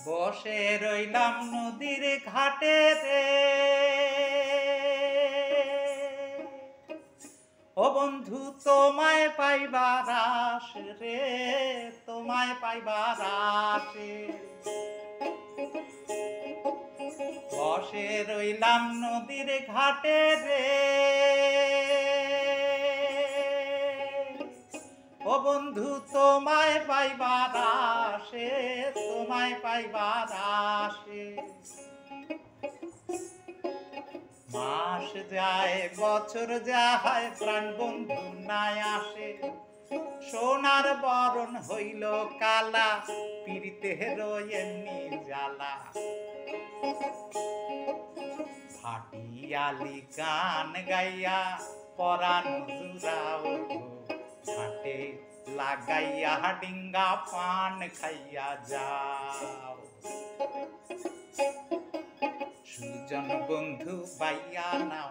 বসে রইলাম নদীর ঘাটে রে, ও বন্ধু তোমায় পাইবার আশে রে, তোমায় পাইবার আশে। বসে রইলাম নদীর ঘাটে রে, ও বন্ধু তোমায় পাইবার আশে, তোমায় পাইবার আশে। মাস যায় বছর যায় প্রাণ বন্ধু নাই আসে, সোনার বরণ হইল কালা, পীড়িতের এমনি জ্বালা। ভাটিয়ালি গান গাইয়া পরাণ জুড়াও, ঘাটে লাগাইয়া ডিঙ্গা পান খাইয়া যাও। সুজন বন্ধু বাইয়া নাও,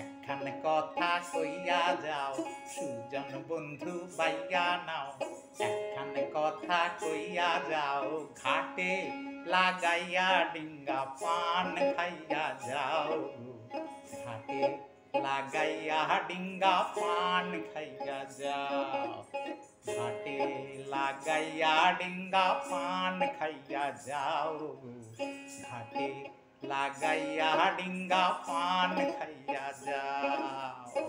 একখান কথা কইয়া যাও। সুজন বন্ধু বাইয়া নাও, একখান কথা কইয়া যাও। ঘাটে লাগাইয়া ডিঙ্গা পান খাইয়া যাও, ঘাটে লাগাইয়া ডিঙ্গা পান খাইয়া যাও। ঘাটে লাগাইয়া ডিঙ্গা পান খাইয়া যাও, ঘাটে লাগাইয়া ডিঙ্গা পান খাইয়া যাও।